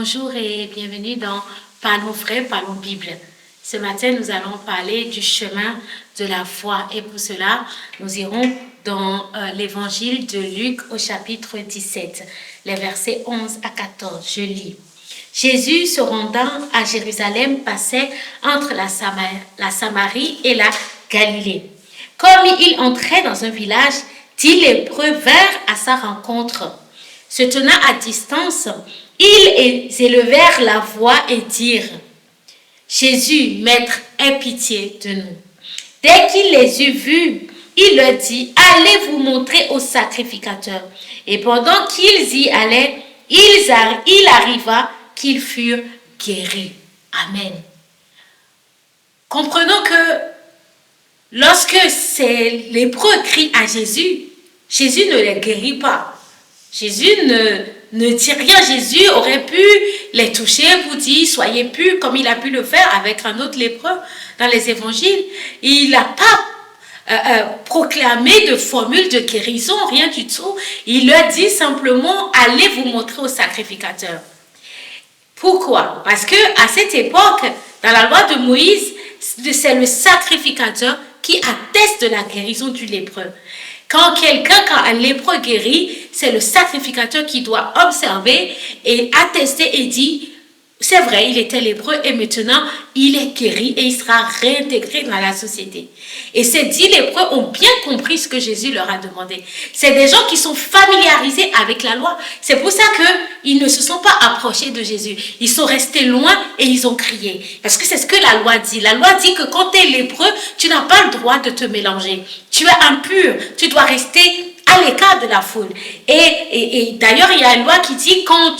Bonjour et bienvenue dans Parlons vrai, parlons Bible. Ce matin, nous allons parler du chemin de la foi et pour cela, nous irons dans l'évangile de Luc au chapitre 17, les versets 11 à 14. Je lis. Jésus, se rendant à Jérusalem, passait entre la Samarie et la Galilée. Comme il entrait dans un village, 10 lépreux vinrent à sa rencontre. Se tenant à distance, ils élevèrent la voix et dirent: Jésus, Maître, aie pitié de nous. Dès qu'il les eut vus, il leur dit: Allez vous montrer au sacrificateur. Et pendant qu'ils y allaient, il arriva qu'ils furent guéris. Amen. Comprenons que lorsque ces lépreux crient à Jésus, Jésus ne les guérit pas. Jésus ne dit rien. Jésus aurait pu les toucher pour dire: soyez purs, comme il a pu le faire avec un autre lépreux dans les évangiles. Il n'a pas proclamé de formule de guérison, rien du tout. Il leur dit simplement: allez vous montrer au sacrificateur. Pourquoi? Parce que à cette époque, dans la loi de Moïse, c'est le sacrificateur qui atteste de la guérison du lépreux. Quand un lépreux guérit, c'est le sacrificateur qui doit observer et attester et dire: c'est vrai, il était lépreux et maintenant il est guéri et il sera réintégré dans la société. Et ces 10 lépreux ont bien compris ce que Jésus leur a demandé. C'est des gens qui sont familiarisés avec la loi. C'est pour ça qu'ils ne se sont pas approchés de Jésus. Ils sont restés loin et ils ont crié. Parce que c'est ce que la loi dit. La loi dit que quand tu es lépreux, tu n'as pas le droit de te mélanger. Tu es impur. Tu dois rester à l'écart de la foule. Et d'ailleurs, il y a une loi qui dit quand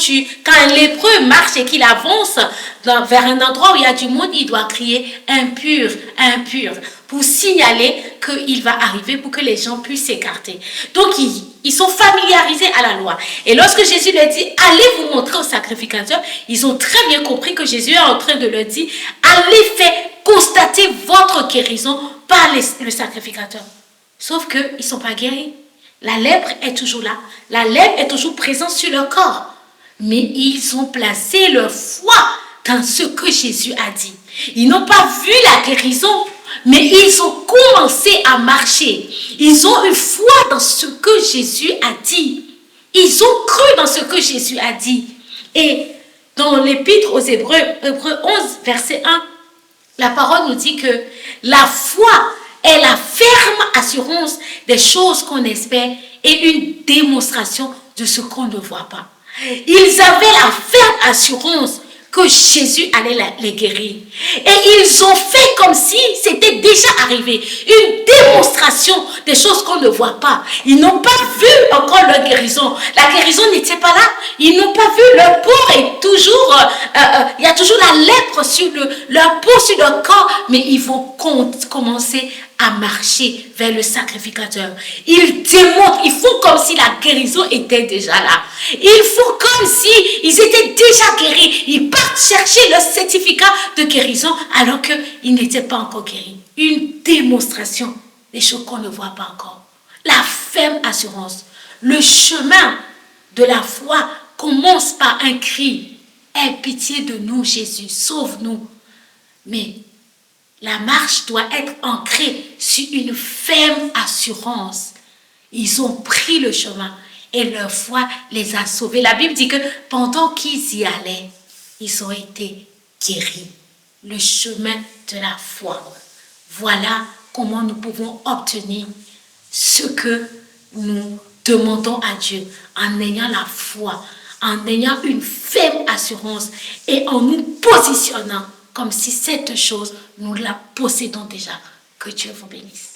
un lépreux marche et qu'il avance vers un endroit où il y a du monde, il doit crier impur, impur, pour signaler qu'il va arriver, pour que les gens puissent s'écarter. Donc, ils sont familiarisés à la loi. Et lorsque Jésus leur dit: allez vous montrer au sacrificateur, ils ont très bien compris que Jésus est en train de leur dire: allez faire constater votre guérison par le sacrificateur. Sauf qu'ils ne sont pas guéris. La lèpre est toujours là. La lèpre est toujours présente sur leur corps. Mais ils ont placé leur foi dans ce que Jésus a dit. Ils n'ont pas vu la guérison, mais ils ont commencé à marcher. Ils ont eu foi dans ce que Jésus a dit. Ils ont cru dans ce que Jésus a dit. Et dans l'épître aux Hébreux 11, verset 1, la parole nous dit que la foi est la ferme assurance des choses qu'on espère et une démonstration de ce qu'on ne voit pas. Ils avaient la ferme assurance que Jésus allait les guérir. Et ils ont fait comme si c'était déjà arrivé. Une démonstration des choses qu'on ne voit pas. Ils n'ont pas vu encore leur guérison. La guérison n'était pas là. Ils n'ont pas vu. Leur peau est toujours... il y a toujours la lèpre sur leur peau, sur leur corps. Mais ils vont commencer à marcher vers le sacrificateur. Ils démontrent, ils font comme si la guérison était déjà là. Ils font comme si ils étaient déjà guéris. Ils partent chercher leur certificat de guérison alors qu'ils n'étaient pas encore guéris. Une démonstration des choses qu'on ne voit pas encore. La ferme assurance. Le chemin de la foi commence par un cri: aie pitié de nous, Jésus, sauve-nous. Mais la marche doit être ancrée sur une ferme assurance. Ils ont pris le chemin et leur foi les a sauvés. La Bible dit que pendant qu'ils y allaient, ils ont été guéris. Le chemin de la foi. Voilà comment nous pouvons obtenir ce que nous demandons à Dieu en ayant la foi, en ayant une ferme assurance et en nous positionnant comme si cette chose, nous la possédons déjà. Que Dieu vous bénisse.